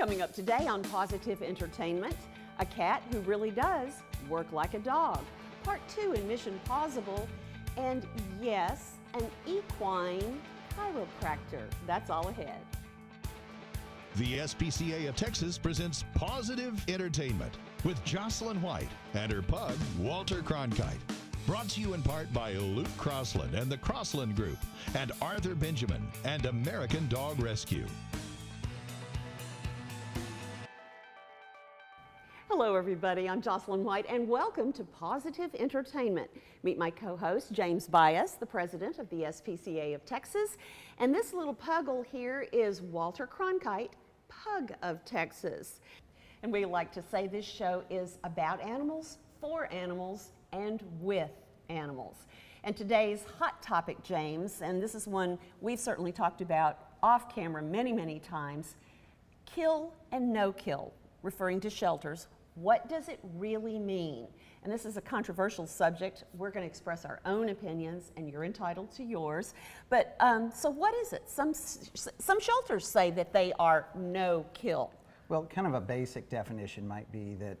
Coming up today on Pawsitive Entertainment, a cat who really does work like a dog. Part 2 in Mission Possible, and yes, an equine chiropractor. That's all ahead. The SPCA of Texas presents Pawsitive Entertainment with Jocelyn White and her pug, Walter Cronkite. Brought to you in part by Luke Crossland and the Crossland Group, and Arthur Benjamin and American Dog Rescue. Hello everybody, I'm Jocelyn White and welcome to Pawsitive Entertainment. Meet my co-host James Bias, the president of the SPCA of Texas, and this little puggle here is Walter Cronkite, Pug of Texas. And we like to say this show is about animals, for animals, and with animals. And today's hot topic, James, and this is one we've certainly talked about off camera many times, kill and no kill, referring to shelters. What does it really mean? And this is a controversial subject. We're going to express our own opinions, and you're entitled to yours. But so what is it? Some shelters say that they are no kill. Well, kind of a basic definition might be that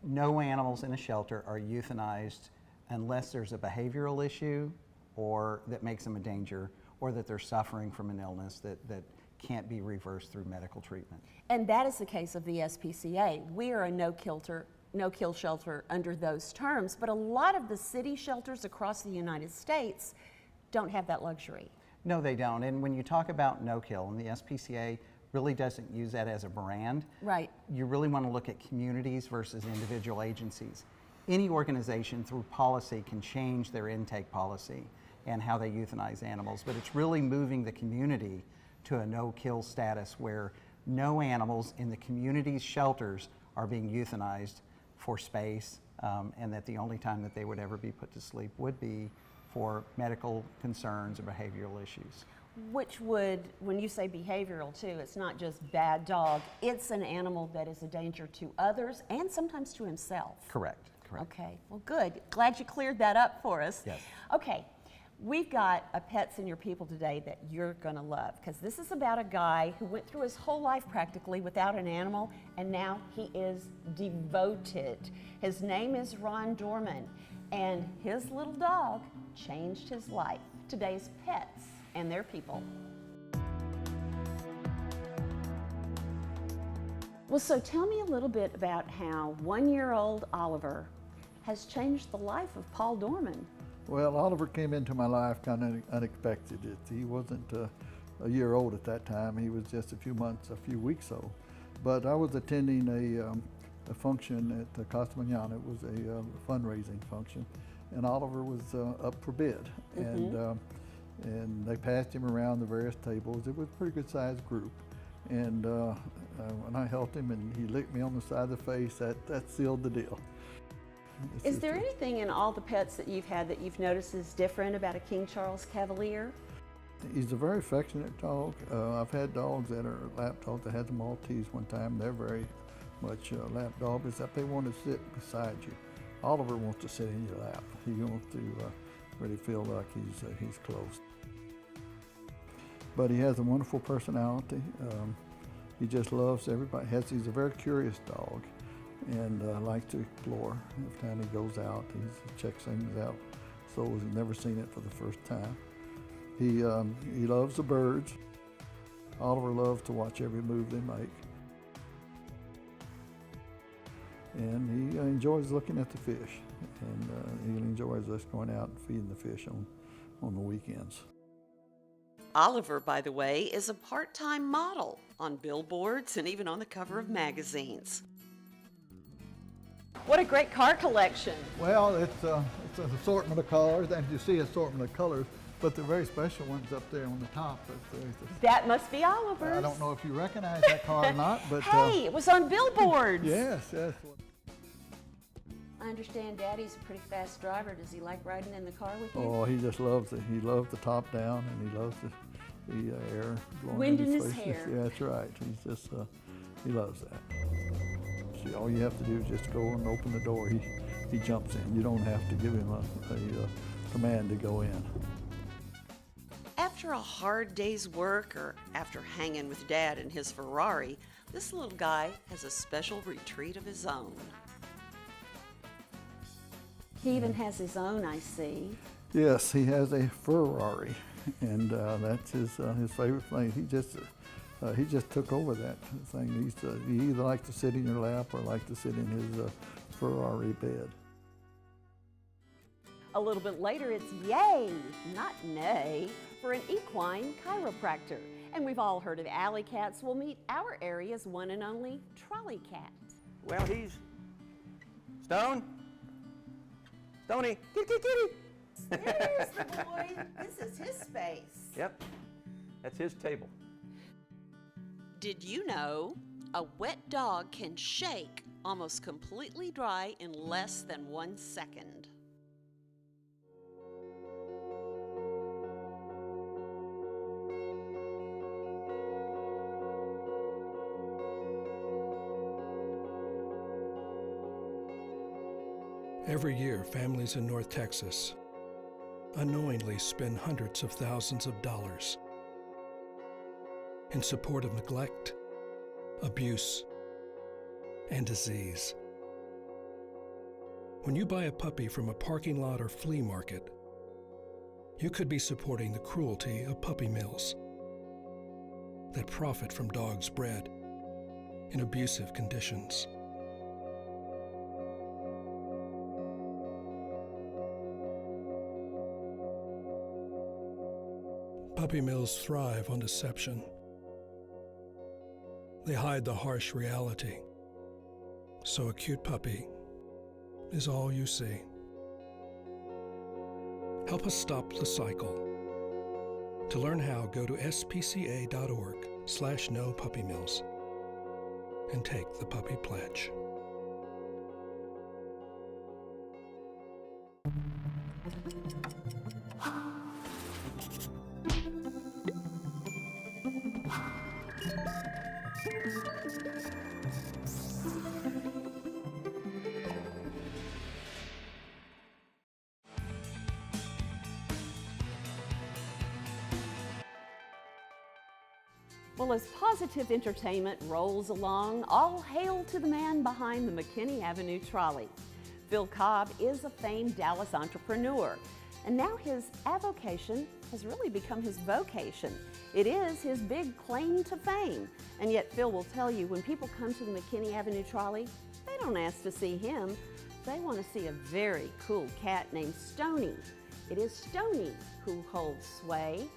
no animals in a shelter are euthanized unless there's a behavioral issue or that makes them a danger, or that they're suffering from an illness that can't be reversed through medical treatment. And that is the case of the SPCA. We are a no-kill shelter under those terms, but a lot of the city shelters across the United States don't have that luxury. No, they don't. And when you talk about no-kill, and the SPCA really doesn't use that as a brand, right? You really want to look at communities versus individual agencies. Any organization through policy can change their intake policy and how they euthanize animals, but it's really moving the community to a no-kill status where no animals in the community's shelters are being euthanized for space, and that the only time that they would ever be put to sleep would be for medical concerns or behavioral issues. Which would, when you say behavioral too, it's not just bad dog, it's an animal that is a danger to others and sometimes to himself. Correct. Okay, well good. Glad you cleared that up for us. Yes. Okay, we've got a Pets and Your People today that you're gonna love, because this is about a guy who went through his whole life practically without an animal, and now he is devoted. His name is Dorman, and his little dog changed his life. Today's Pets and Their People. Well, so tell me a little bit about how 1-year-old Oliver has changed the life of Paul Dorman. Well, Oliver came into my life kind of unexpected. He wasn't a year old at that time. He was just a few weeks old. But I was attending a function at the Casa Mañana. It was a fundraising function, and Oliver was up for bid. And they passed him around the various tables. It was a pretty good sized group. And when I helped him and he licked me on the side of the face, that sealed the deal. Is there anything in all the pets that you've had that you've noticed is different about a King Charles Cavalier? He's a very affectionate dog. I've had dogs that are lap dogs. I had the Maltese one time. They're very much lap dogs, except they want to sit beside you. Oliver wants to sit in your lap. He wants to really feel like he's close. But he has a wonderful personality. He just loves everybody. He's a very curious dog, and likes to explore. Every time he goes out, he checks things out. So he's never seen it for the first time. He loves the birds. Oliver loves to watch every move they make. And he enjoys looking at the fish. And he enjoys us going out and feeding the fish on the weekends. Oliver, by the way, is a part-time model on billboards and even on the cover of magazines. What a great car collection. Well, it's an assortment of cars, and you see assortment of colors, but the very special one's up there on the top. That must be Oliver's. I don't know if you recognize that car or not, but hey, it was on billboards. Yes. I understand Daddy's a pretty fast driver. Does he like riding in the car with you? Oh, he just loves it. He loves the top down, and he loves the air blowing Wind in his face. hair. Yeah, that's right. He's just he loves that. See, all you have to do is just go and open the door. He jumps in. You don't have to give him a command to go in. After After a hard day's work or after hanging with Dad in his Ferrari, this little guy has a special retreat of his own. He even has his own, I see. Yes, he has a Ferrari, and that's his favorite thing. He just took over that thing. He either likes to sit in your lap or like to sit in his Ferrari bed. A little bit later, it's yay, not nay, for an equine chiropractor. And we've all heard of alley cats. We'll meet our area's one and only Trolley Cat. Well, he's Stone. Stoney, kitty, kitty. There's the boy. This is his space. Yep, that's his table. Did you know a wet dog can shake almost completely dry in less than 1 second? Every year, families in North Texas unknowingly spend hundreds of thousands of dollars in support of neglect, abuse, and disease. When you buy a puppy from a parking lot or flea market, you could be supporting the cruelty of puppy mills that profit from dogs bred in abusive conditions. Puppy mills thrive on deception. They hide the harsh reality, so a cute puppy is all you see. Help us stop the cycle. To learn how, go to spca.org/no-puppy-mills and take the puppy pledge. Well, as Pawsitive Entertainment rolls along, all hail to the man behind the McKinney Avenue Trolley. Phil Cobb is a famed Dallas entrepreneur, and now his avocation has really become his vocation. It is his big claim to fame, and yet Phil will tell you when people come to the McKinney Avenue Trolley, they don't ask to see him. They want to see a very cool cat named Stoney. It is Stoney who holds sway,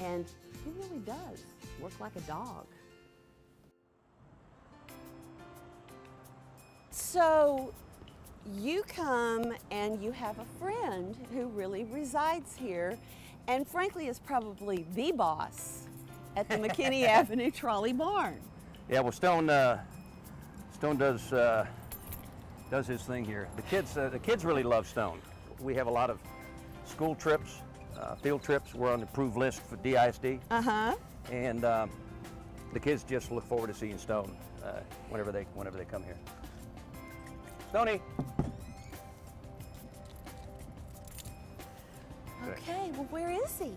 and he really does work like a dog. So you come and you have a friend who really resides here and frankly is probably the boss at the McKinney Avenue Trolley Barn. Yeah, well, Stone does his thing here. The kids really love Stone. We have a lot of school trips, field trips. We're on the approved list for DISD. And the kids just look forward to seeing Stone whenever they come here. Stoney. Okay, well, where is he?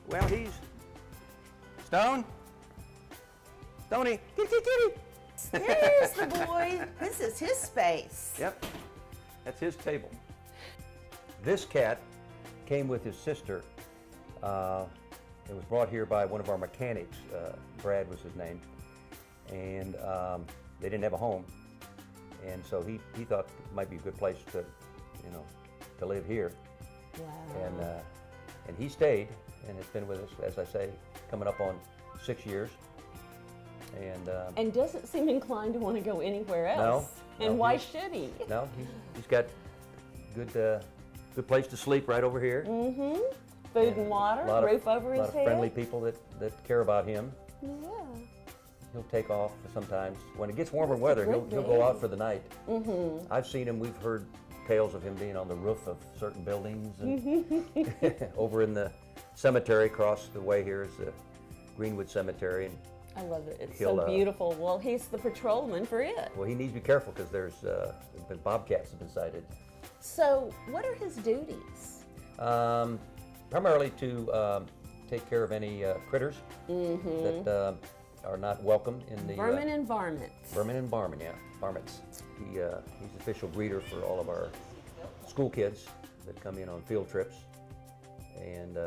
Well, he's Stone. Stoney, kitty, kitty. There's the boy. This is his space. Yep, that's his table. This cat came with his sister. It was brought here by one of our mechanics. Brad was his name, and they didn't have a home, and so he thought it might be a good place to live here. Wow. And he stayed, and has been with us, as I say, coming up on 6 years. And doesn't seem inclined to want to go anywhere else. No, and why should he? No, he's got good place to sleep right over here. Mm-hmm. Food and water, roof over his head. A lot of friendly people that care about him. Yeah. He'll take off sometimes. When it gets warmer weather, he'll go out for the night. Mm-hmm. I've seen him. We've heard tales of him being on the roof of certain buildings. And over in the cemetery across the way here is the Greenwood Cemetery. And I love it. It's so beautiful. Well, he's the patrolman for it. Well, he needs to be careful because there's been bobcats have been sighted. So what are his duties? primarily to take care of any critters that are not welcome in the Vermin and varmints. vermin and varmin, yeah, varmints. He's official breeder for all of our school kids that come in on field trips, and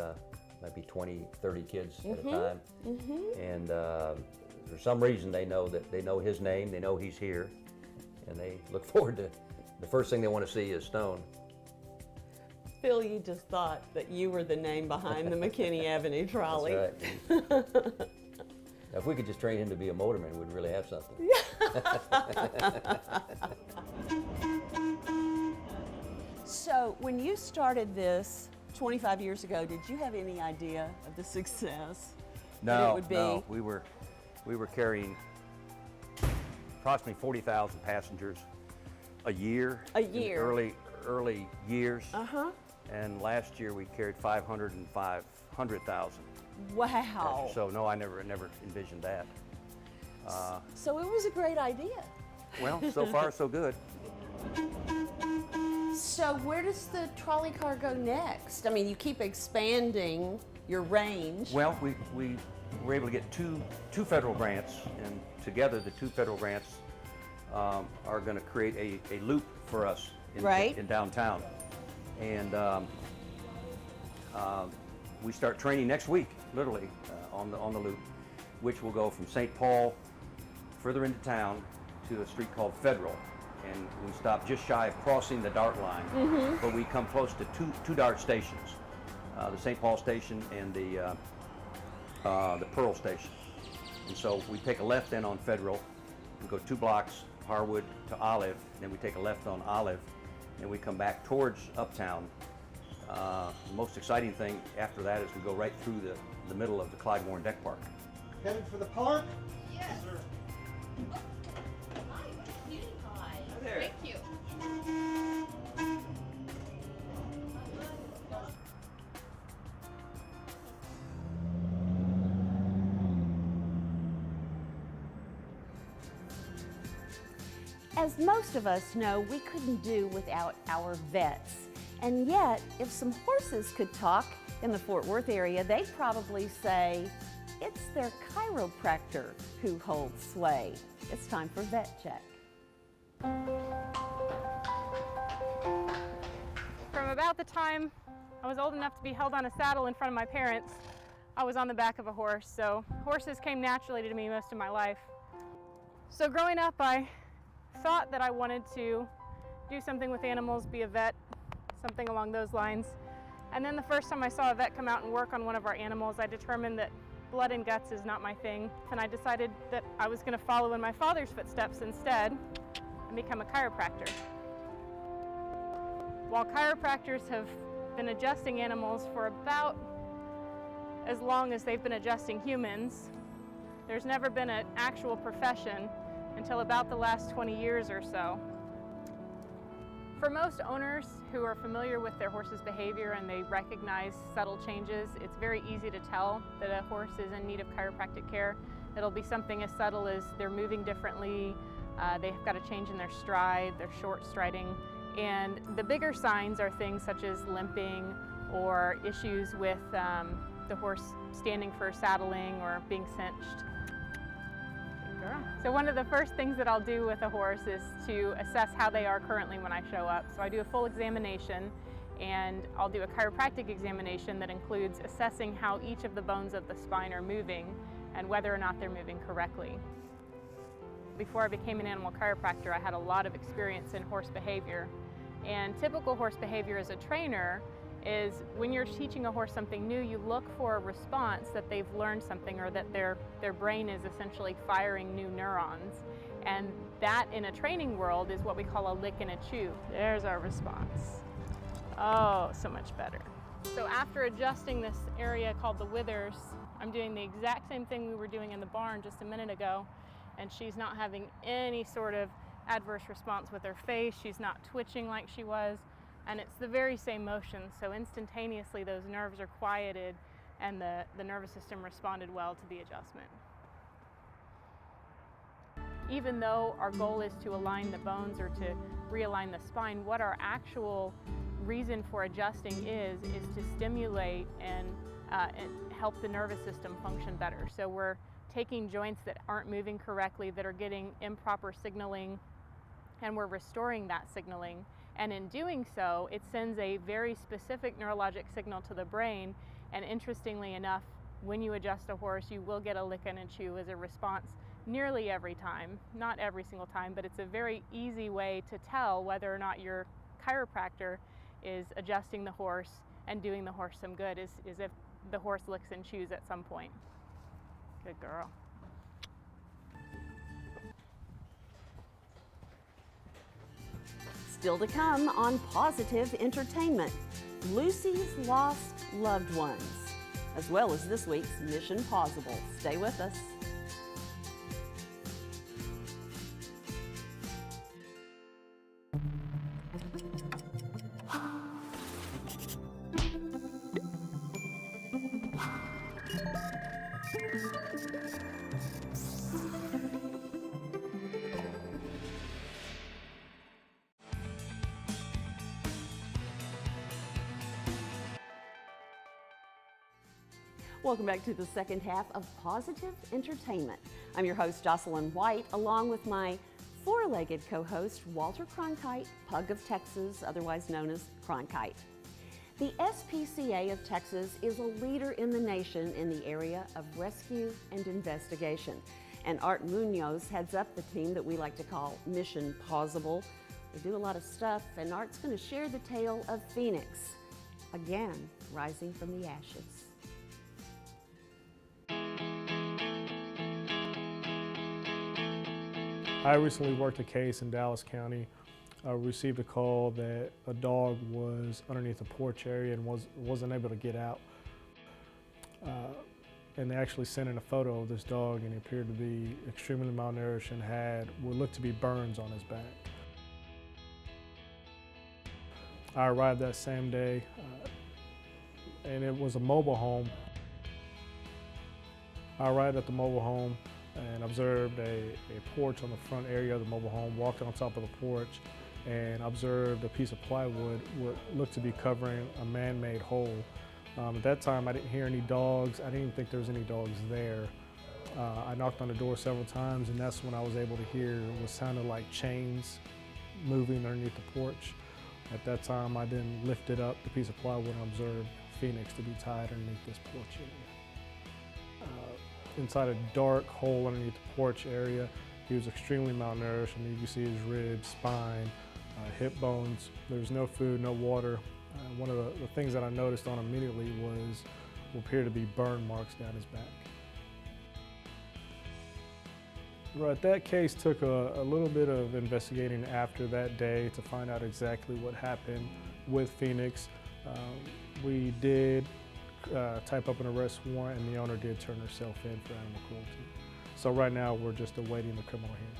might be 20, 30 kids at a time. And for some reason they know his name, they know he's here, and they look forward to, the first thing they want to see is Stone. Phil, you just thought that you were the name behind the McKinney Avenue trolley. That's right. Now, if we could just train him to be a motorman, we'd really have something. So when you started this 25 years ago, did you have any idea of the success that it would be? No, we were carrying approximately 40,000 passengers a year. A in the year. early years. And last year we carried 500,000. wow. So no, I never envisioned that. So it was a great idea. Well, so far so good. So where does the trolley car go next? I mean, you keep expanding your range. Well, we were able to get two federal grants, and together the two federal grants are going to create a loop for us in downtown. And we start training next week, literally, on the loop, which will go from St. Paul further into town to a street called Federal. And we stop just shy of crossing the DART line, but we come close to two DART stations, the St. Paul station and the Pearl station. And so we take a left then on Federal, we go 2 blocks, Harwood to Olive, then we take a left on Olive, and we come back towards Uptown. The most exciting thing after that is we go right through the middle of the Clyde Warren Deck Park. Headed for the park? Yes. Yes, sir. Hi, what a cutie pie. there. Thank you. As most of us know, we couldn't do without our vets. And yet, if some horses could talk in the Fort Worth area, they'd probably say, it's their chiropractor who holds sway. It's time for Vet Check. From about the time I was old enough to be held on a saddle in front of my parents, I was on the back of a horse, so horses came naturally to me most of my life. So growing up, I thought that I wanted to do something with animals, be a vet, something along those lines. And then the first time I saw a vet come out and work on one of our animals, I determined that blood and guts is not my thing, and I decided that I was going to follow in my father's footsteps instead and become a chiropractor. While chiropractors have been adjusting animals for about as long as they've been adjusting humans, there's never been an actual profession until about the last 20 years or so. For most owners who are familiar with their horse's behavior and they recognize subtle changes, it's very easy to tell that a horse is in need of chiropractic care. It'll be something as subtle as they're moving differently, they've got a change in their stride, they're short striding, and the bigger signs are things such as limping or issues with the horse standing for saddling or being cinched. So one of the first things that I'll do with a horse is to assess how they are currently when I show up. So I do a full examination, and I'll do a chiropractic examination that includes assessing how each of the bones of the spine are moving and whether or not they're moving correctly. Before I became an animal chiropractor, I had a lot of experience in horse behavior. And typical horse behavior as a trainer is when you're teaching a horse something new, you look for a response that they've learned something or that their brain is essentially firing new neurons. And that in a training world is what we call a lick and a chew. There's our response. Oh, so much better. So after adjusting this area called the withers, I'm doing the exact same thing we were doing in the barn just a minute ago, and she's not having any sort of adverse response with her face. She's not twitching like she was. And it's the very same motion, so instantaneously those nerves are quieted and the nervous system responded well to the adjustment. Even though our goal is to align the bones or to realign the spine, what our actual reason for adjusting is to stimulate and help the nervous system function better. So we're taking joints that aren't moving correctly, that are getting improper signaling, and we're restoring that signaling. And in doing so, it sends a very specific neurologic signal to the brain. And interestingly enough, when you adjust a horse, you will get a lick and a chew as a response nearly every time. Not every single time, but it's a very easy way to tell whether or not your chiropractor is adjusting the horse and doing the horse some good, is if the horse licks and chews at some point. Good girl. Still to come on Pawsitive Entertainment, Lucy's Lost Loved Ones, as well as this week's Mission Possible. Stay with us. Welcome back to the second half of Pawsitive Entertainment. I'm your host, Jocelyn White, along with my four-legged co-host, Walter Cronkite, Pug of Texas, otherwise known as Cronkite. The SPCA of Texas is a leader in the nation in the area of rescue and investigation. And Art Munoz heads up the team that we like to call Mission Possible. They do a lot of stuff, and Art's going to share the tale of Phoenix, again, rising from the ashes. I recently worked a case in Dallas County. I received a call that a dog was underneath a porch area and wasn't able to get out. And they actually sent in a photo of this dog, and he appeared to be extremely malnourished and had what looked to be burns on his back. I arrived that same day, and it was a mobile home. I arrived at the mobile home and observed a porch on the front area of the mobile home, walked on top of the porch, and observed a piece of plywood, what looked to be covering a man-made hole. At that time, I didn't hear any dogs. I didn't even think there was any dogs there. I knocked on the door several times, and that's when I was able to hear what sounded like chains moving underneath the porch. At that time, I then lifted up the piece of plywood and observed Phoenix to be tied underneath this porch area. Inside a dark hole underneath the porch area, he was extremely malnourished. I mean, you can see his ribs, spine, hip bones. There was no food, no water. One of the things that I noticed on immediately was what appeared to be burn marks down his back. Right, that case took a little bit of investigating after that day to find out exactly what happened with Phoenix. We did type up an arrest warrant, and the owner did turn herself in for animal cruelty. So right now we're just awaiting the criminal hearing.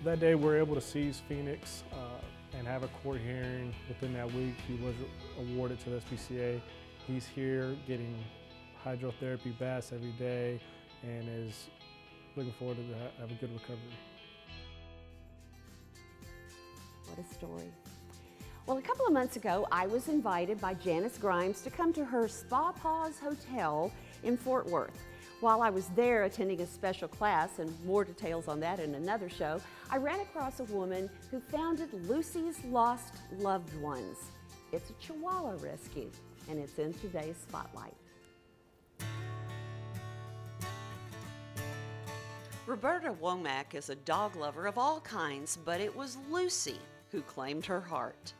That day we were able to seize Phoenix and have a court hearing. Within that week he was awarded to the SPCA. He's here getting hydrotherapy baths every day and is looking forward to have a good recovery. What a story. Well, a couple of months ago, I was invited by Janice Grimes to come to her Spa Paws Hotel in Fort Worth. While I was there attending a special class, and more details on that in another show, I ran across a woman who founded Lucy's Lost Loved Ones. It's a Chihuahua rescue, and it's in today's Spotlight. Roberta Womack is a dog lover of all kinds, but it was Lucy who claimed her heart.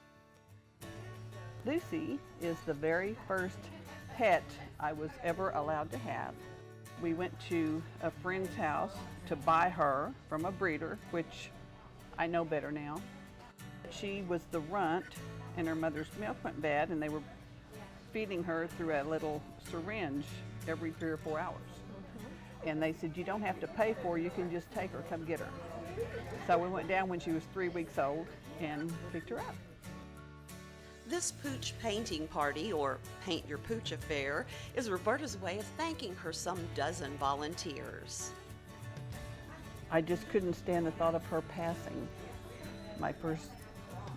Lucy is the very first pet I was ever allowed to have. We went to a friend's house to buy her from a breeder, which I know better now. She was the runt, and her mother's milk went bad, and they were feeding her through a little syringe every 3 or 4 hours. And they said, you don't have to pay for her, you can just take her, come get her. So we went down when she was 3 weeks old and picked her up. This pooch painting party, or Paint Your Pooch affair, is Roberta's way of thanking her some dozen volunteers. I just couldn't stand the thought of her passing. My first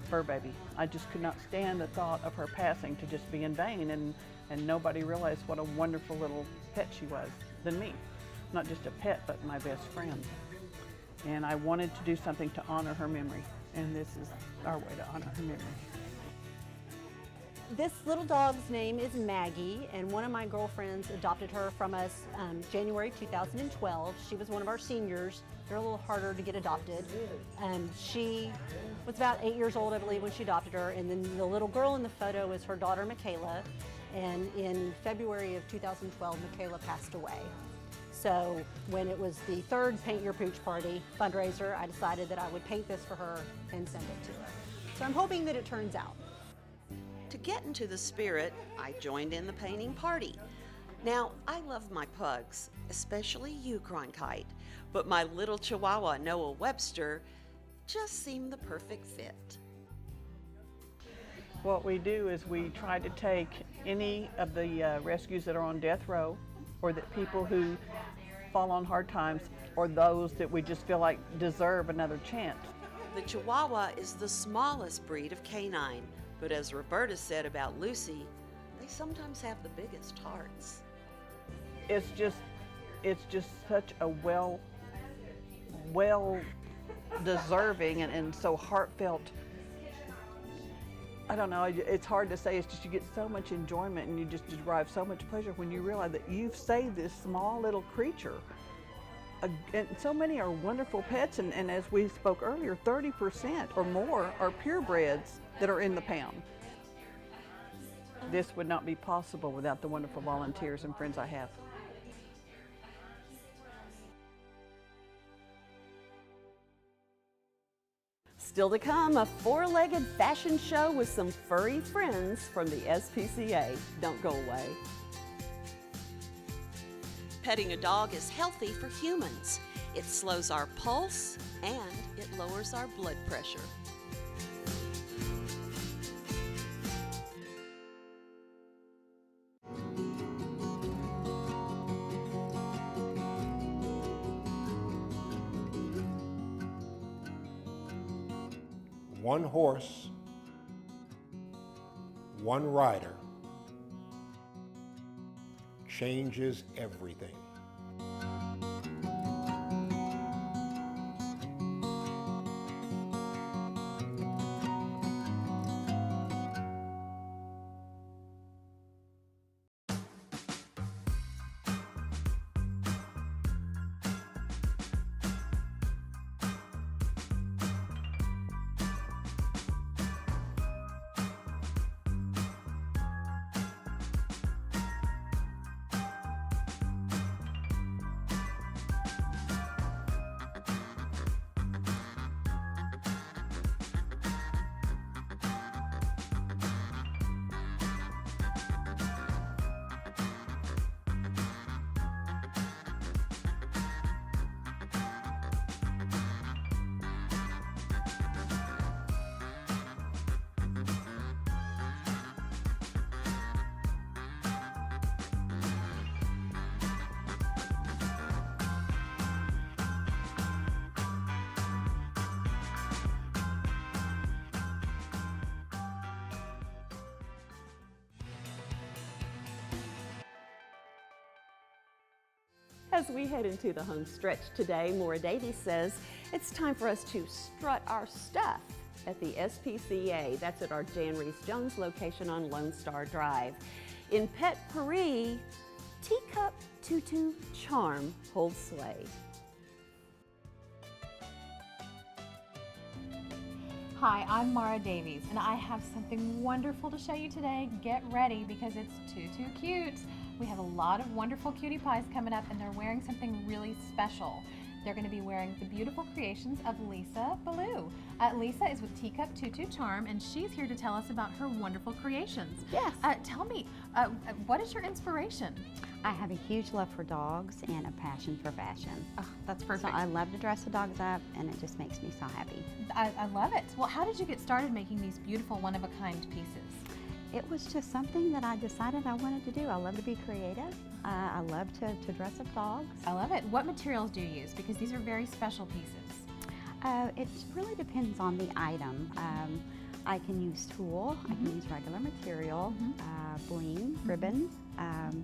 fur baby. I just could not stand the thought of her passing to just be in vain, and nobody realized what a wonderful little pet she was than me. Not just a pet, but my best friend. And I wanted to do something to honor her memory, and this is our way to honor her memory. This little dog's name is Maggie, and one of my girlfriends adopted her from us January 2012. She was one of our seniors. They're a little harder to get adopted. She was about 8 years old, I believe, when she adopted her, and then the little girl in the photo is her daughter, Michaela, and in February of 2012, Michaela passed away. So when it was the third Paint Your Pooch Party fundraiser, I decided that I would paint this for her and send it to her. So I'm hoping that it turns out. To get into the spirit, I joined in the painting party. Now, I love my pugs, especially you, Cronkite, but my little Chihuahua, Noah Webster, just seemed the perfect fit. What we do is we try to take any of the rescues that are on death row, or that people who fall on hard times, or those that we just feel like deserve another chance. The Chihuahua is the smallest breed of canine, but as Roberta said about Lucy, they sometimes have the biggest hearts. It's just such a well deserving and so heartfelt. I don't know, it's hard to say. It's just you get so much enjoyment and you just derive so much pleasure when you realize that you've saved this small little creature. And so many are wonderful pets, and as we spoke earlier, 30% or more are purebreds that are in the pound. This would not be possible without the wonderful volunteers and friends I have. Still to come, a four-legged fashion show with some furry friends from the SPCA. Don't go away. Petting a dog is healthy for humans. It slows our pulse and it lowers our blood pressure. One horse, one rider changes everything. As we head into the home stretch today, Maura Davies says it's time for us to strut our stuff at the SPCA. That's at our Jan Reese-Jones location on Lone Star Drive. In Pet Paris, Teacup Tutu Charm holds sway. Hi, I'm Maura Davies, and I have something wonderful to show you today. Get ready because it's too cute. We have a lot of wonderful cutie pies coming up, and they're wearing something really special. They're going to be wearing the beautiful creations of Lisa Ballou. Lisa is with Teacup Tutu Charm, and she's here to tell us about her wonderful creations. Yes. Tell me, what is your inspiration? I have a huge love for dogs and a passion for fashion. Oh, that's perfect. So I love to dress the dogs up, and it just makes me so happy. I love it. Well, how did you get started making these beautiful one-of-a-kind pieces? It was just something that I decided I wanted to do. I love to be creative. I love to dress up dogs. I love it. What materials do you use? Because these are very special pieces. It really depends on the item. I can use tulle, I can use regular material, bling, ribbon,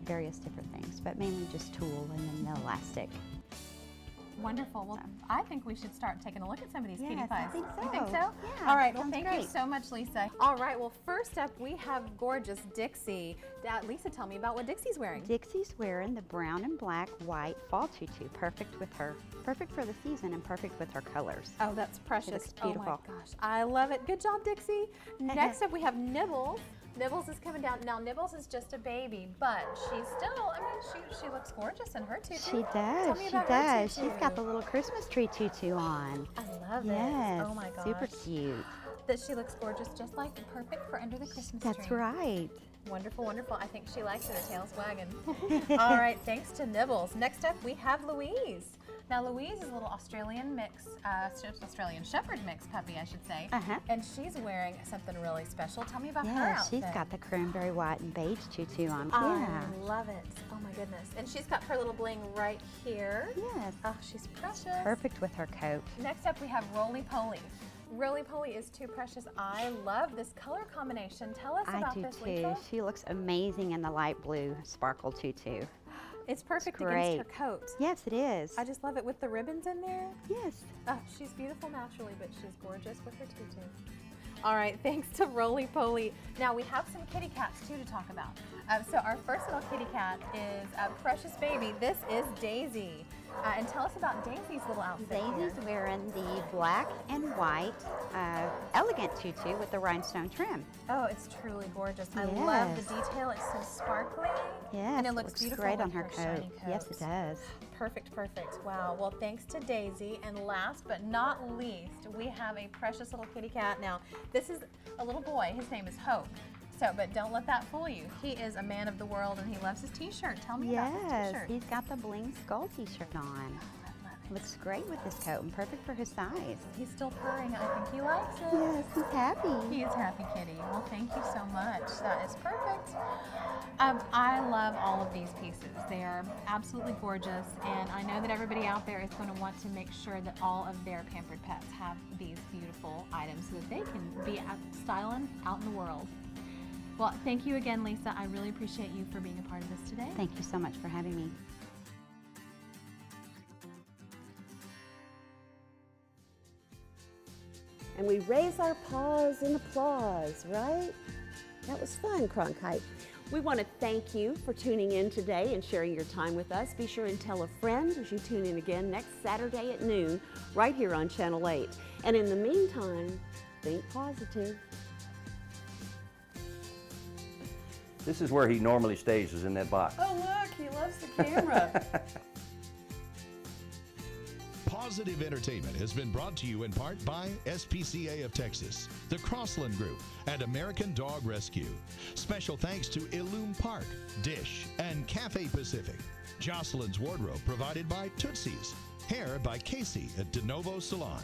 various different things, but mainly just tulle and then the elastic. Wonderful. Well, I think we should start taking a look at some of these cutie Yes, pies. I think so. You think so? Yeah, All right. Well, sounds thank you great. so much, Lisa. All right. Well, first up, we have gorgeous Dixie. Lisa, tell me about what Dixie's wearing. Dixie's wearing the brown and black white fall tutu, perfect for the season and perfect with her colors. Oh, that's precious. It looks beautiful. Oh my gosh, I love it. Good job, Dixie. Next up, we have Nibbles. Nibbles is coming down. Now, Nibbles is just a baby, but she's still, I mean, she looks gorgeous in her tutu. She Tell does, me she about her does. tutu. She's got the little Christmas tree tutu on. I love Yes, it. Oh my gosh. super cute. That she looks gorgeous, just like perfect for under the Christmas That's tree. right. Wonderful, wonderful. I think she likes it. Her tail's wagging. All right, thanks to Nibbles. Next up, we have Louise. Now, Louise is a little Australian mix, Australian Shepherd mix puppy, I should say. And she's wearing something really special. Tell me about her Yeah, outfit. she's got the cranberry white and beige tutu on. I love it. Oh my goodness. And she's got her little bling right here. Yes. Oh, she's precious. Perfect with her coat. Next up, we have Roly Poly. Roly Poly is too precious. I love this color combination. Tell us I about do this, too. Lisa. She looks amazing in the light blue sparkle tutu. It's perfect It's against great. her coat. Yes, it is. I just love it with the ribbons in there. Yes. Oh, she's beautiful naturally, but she's gorgeous with her tutu. All right, thanks to Roly Poly. Now we have some kitty cats too to talk about. So our first little kitty cat is a precious baby. This is Daisy. And tell us about Daisy's little outfit. Daisy's wearing the black and white elegant tutu with the rhinestone trim. Oh, it's truly gorgeous. I love the Yes. detail. It's so sparkly. Yes, and it looks beautiful great with on her coat. shiny Yes, it does. Perfect, perfect. Wow. Well, thanks to Daisy. And last but not least, we have a precious little kitty cat. Now, this is a little boy. His name is Hope. So, but don't let that fool you. He is a man of the world and he loves his t-shirt. Tell me about his Yes, t-shirt. he's got the bling skull t-shirt on. Looks great with his coat and perfect for his size. He's still purring. I think he likes it. Yes, he's happy. He is happy, kitty. Well, thank you so much. That is perfect. I love all of these pieces. They are absolutely gorgeous, and I know that everybody out there is going to want to make sure that all of their pampered pets have these beautiful items so that they can be out styling out in the world. Well, thank you again, Lisa. I really appreciate you for being a part of this today. Thank you so much for having me. And we raise our paws in applause, right? That was fun, Cronkite. We want to thank you for tuning in today and sharing your time with us. Be sure and tell a friend as you tune in again next Saturday at noon, right here on Channel 8. And in the meantime, think positive. This is where he normally stays, is in that box. Oh, look, he loves the camera. Positive Entertainment has been brought to you in part by SPCA of Texas, the Crossland Group, and American Dog Rescue. Special thanks to Illume Park, Dish, and Cafe Pacific. Jocelyn's wardrobe provided by Tootsie's. Hair by Casey at De Novo Salon.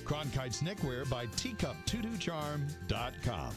Cronkite's neckwear by teacuptutucharm.com.